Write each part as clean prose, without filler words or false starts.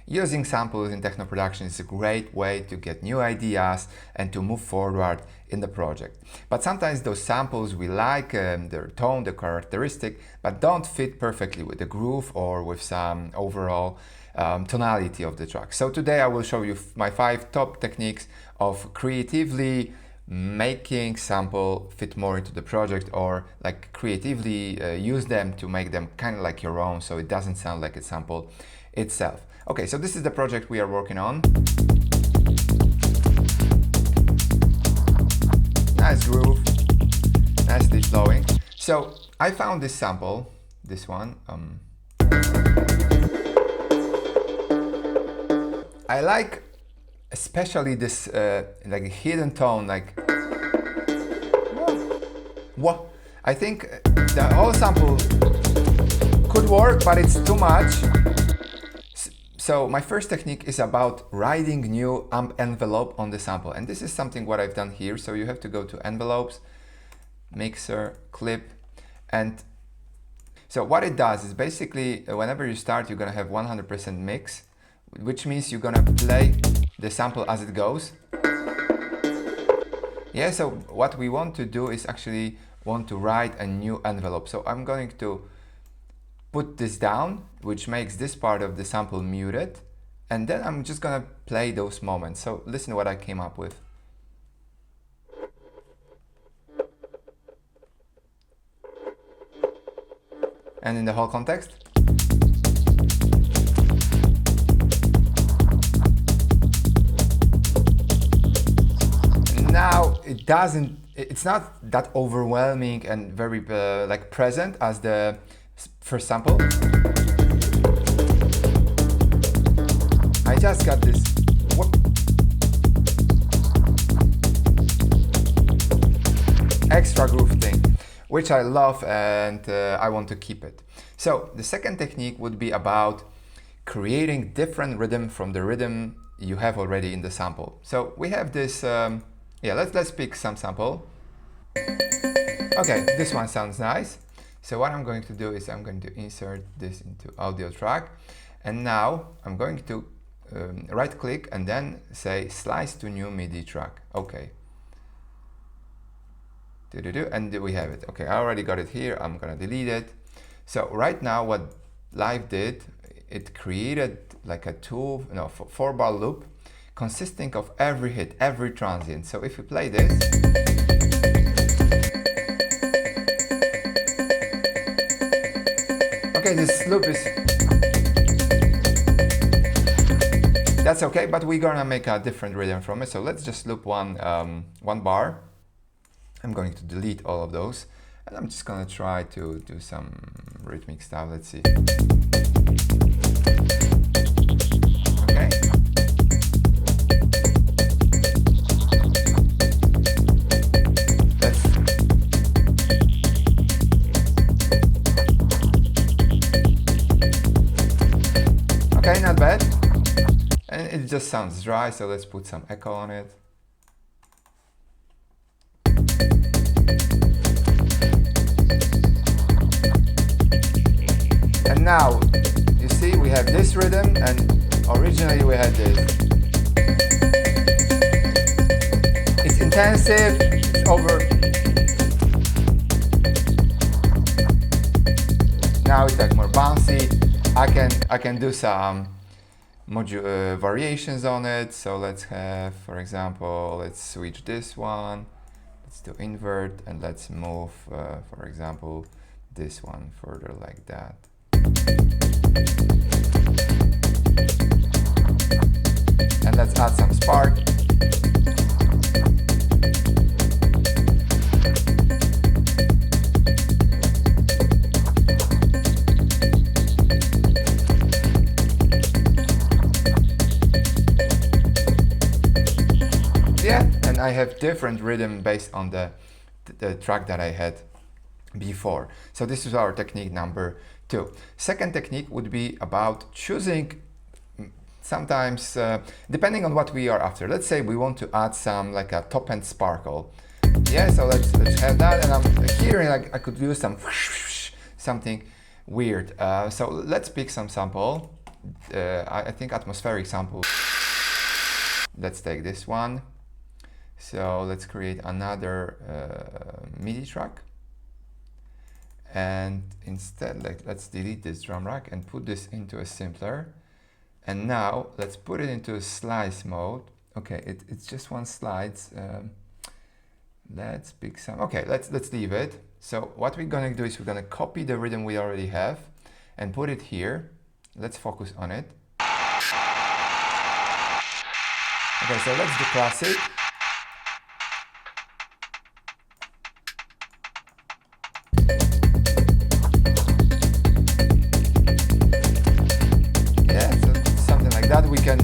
Using samples in techno production is a great way to get new ideas and to move forward in the project. But sometimes those samples we like, their tone, the characteristic, but don't fit perfectly with the groove or with some overall tonality of the track. So today I will show you my 5 top techniques of creatively making sample fit more into the project, or like creatively use them to make them kind of like your own, so it doesn't sound like a sample itself. Okay, so this is the project we are working on. Nice groove, nicely flowing. So I found this sample, this one. I like especially this like hidden tone, like whoa. I think the whole sample could work, but it's too much. So my first technique is about writing new amp envelope on the sample, and this is something what I've done here. So you have to go to envelopes, mixer, clip, and so what it does is basically whenever you start, you're gonna have 100% mix, which means you're gonna play the sample as it goes. Yeah, so what we want to do is actually want to write a new envelope. So I'm going to put this down, which makes this part of the sample muted, and then I'm just gonna play those moments. So listen to what I came up with. And in the whole context. Now it's not that overwhelming and very like present as the first sample. I just got this extra groove thing, which I love, and I want to keep it. So the second technique would be about creating different rhythm from the rhythm you have already in the sample. So we have this, yeah, let's pick some sample. Okay, this one sounds nice. So what I'm going to do is I'm going to insert this into audio track, and now I'm going to right click and then say slice to new MIDI track. Okay. And we have it. Okay, I already got it here. I'm gonna delete it. So right now what Live did, it created like a 4-bar loop consisting of every hit, every transient. So if you play this, okay, this loop is, that's okay, but we're gonna make a different rhythm from it. So let's just loop one bar. I'm going to delete all of those, and I'm just gonna try to do some rhythmic stuff. Let's see. Okay. Okay, not bad. And it just sounds dry, so let's put some echo on it. And now, you see, we have this rhythm, and originally we had this. It's intensive, it's over. Now it's like more bouncy. I can do some variations on it. So let's have, for example, let's switch this one. Let's do invert, and let's move, for example, this one further like that. And let's add some spark. Yeah, and I have different rhythm based on the track that I had before. So this is our technique number 2. Second technique would be about choosing sometimes, depending on what we are after. Let's say we want to add some like a top end sparkle. Yeah, so let's have that, and I'm hearing like I could use some something weird. So let's pick some sample. I think atmospheric sample. Let's take this one. So let's create another MIDI track. And instead, let's delete this drum rack and put this into a simpler. And now let's put it into a slice mode. Okay, it's just one slice. Let's pick some. Okay, let's leave it. So what we're gonna do is we're gonna copy the rhythm we already have and put it here. Let's focus on it. Okay, so let's do classic. Yeah, so something like that we can.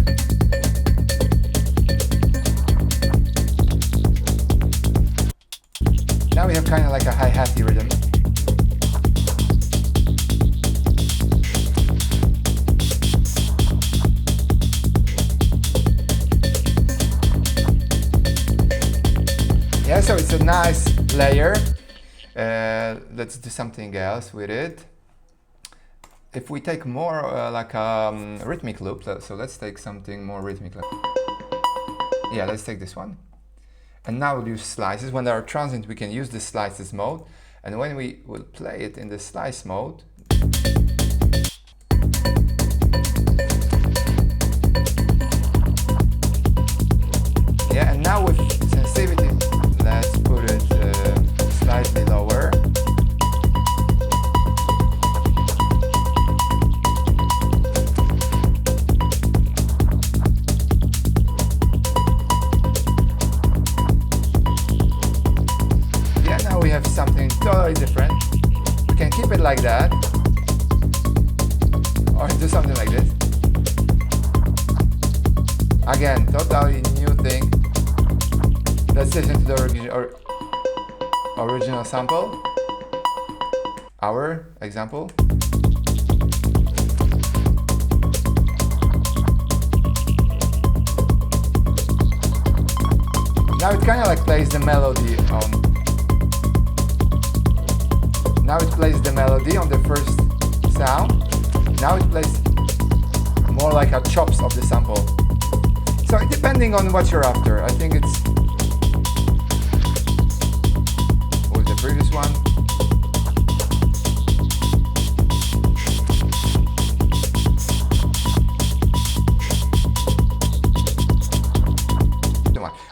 Now we have kind of like a hi-hatty rhythm. Yeah, so it's a nice layer. Let's do something else with it. If we take more like a rhythmic loop, so let's take something more rhythmic. Yeah, let's take this one. And now we'll use slices. When they are transient, we can use the slices mode. And when we will play it in the slice mode, yeah, and now with sensitivity, let's put it slightly lower. We have something totally different. We can keep it like that, or do something like this. Again, totally new thing. Let's listen to the original sample, our example. Now it kind of like plays the melody on. Now it plays the melody on the first sound. Now it plays more like a chops of the sample. So depending on what you're after, I think it's with the previous one.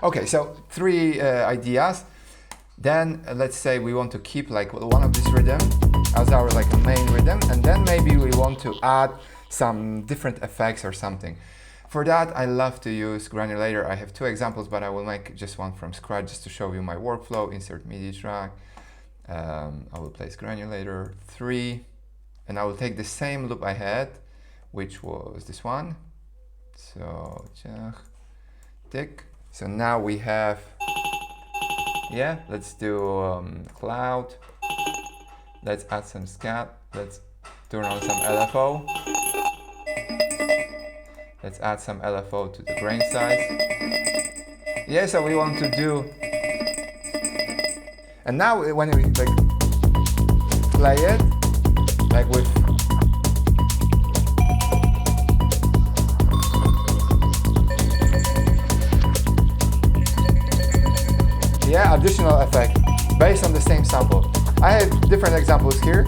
Okay, so three ideas. Then let's say we want to keep like one of this rhythm as our like main rhythm, and then maybe we want to add some different effects or something. For that, I love to use granulator. I have two examples, but I will make just one from scratch just to show you my workflow. Insert MIDI track. I will place granulator 3, and I will take the same loop I had, which was this one. So tick. So now we have. Yeah, let's do cloud. Let's add some scat. Let's turn on some LFO. Let's add some LFO to the grain size. Yeah, so we want to do. And now when we like play it, like with. Yeah, additional effect based on the same sample. I have different examples here.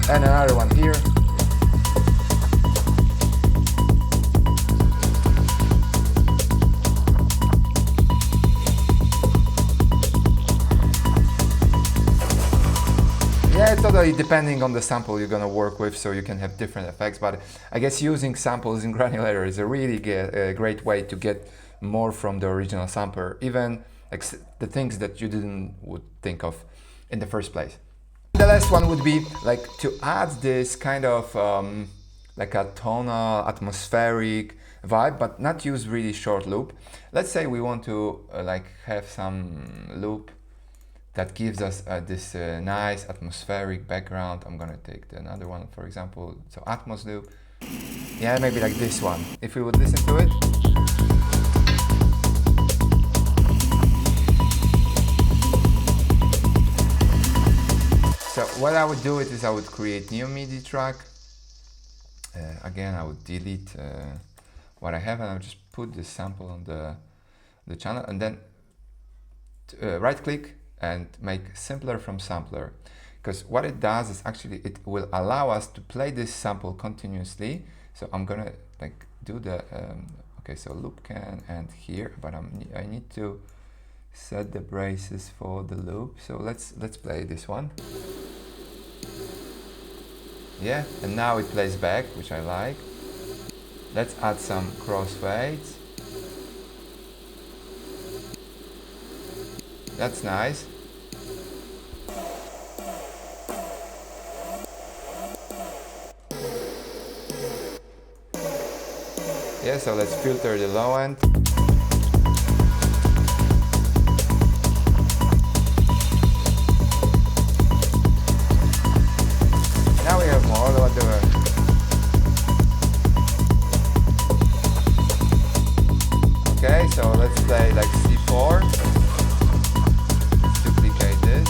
And another one here. Yeah, totally depending on the sample you're gonna work with, so you can have different effects, but I guess using samples in granulator is a really great way to get more from the original sampler, even like the things that you would think of in the first place. The last one would be like to add this kind of like a tonal, atmospheric vibe, but not use really short loop. Let's say we want to like have some loop that gives us this nice atmospheric background. I'm gonna take another one, for example, so Atmos loop. Yeah, maybe like this one. If we would listen to it. what I would do is I would create new MIDI track. Again, I would delete what I have, and I'll just put this sample on the channel, and then right click and make simpler from sampler, because what it does is actually it will allow us to play this sample continuously. So I'm gonna like do the okay, so loop can end here, but I need to set the braces for the loop. So let's play this one. Yeah, and now it plays back, which I like. Let's add some crossfades. That's nice. Yeah, so let's filter the low end. Now we have more whatever. Okay, so let's play like C4. Duplicate this.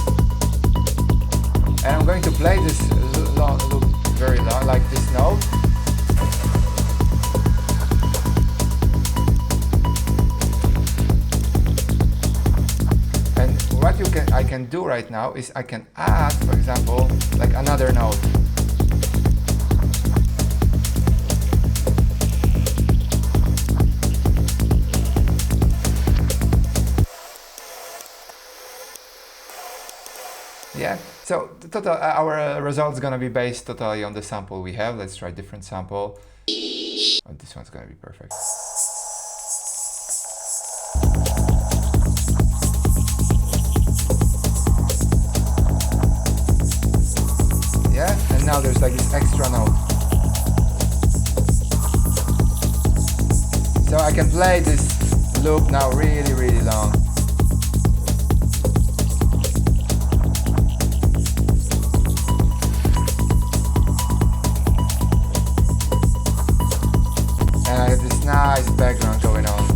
And I'm going to play this loop very long, like this note. And what I can do right now is I can add, for example, like another note. Yeah, so the total, our result is going to be based totally on the sample we have. Let's try different sample. Oh, this one's going to be perfect. Yeah, and now there's like this extra note. So I can play this loop now really, really long. And I have this nice background going on.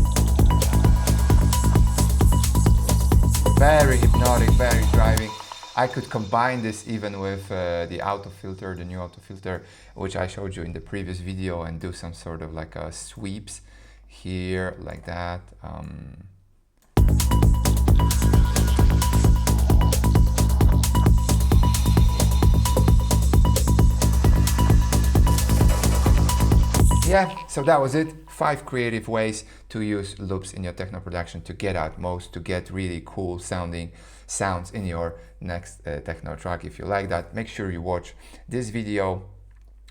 Very hypnotic, very driving. I could combine this even with the auto filter, the new auto filter, which I showed you in the previous video, and do some sort of like sweeps here, like that. Yeah, so that was it. 5 creative ways to use loops in your techno production to get out most, to get really cool sounding sounds in your next techno track. If you like that, make sure you watch this video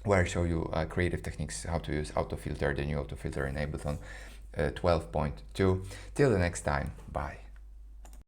where I show you creative techniques, how to use auto filter, the new auto filter in Ableton 12.2. Till the next time, bye.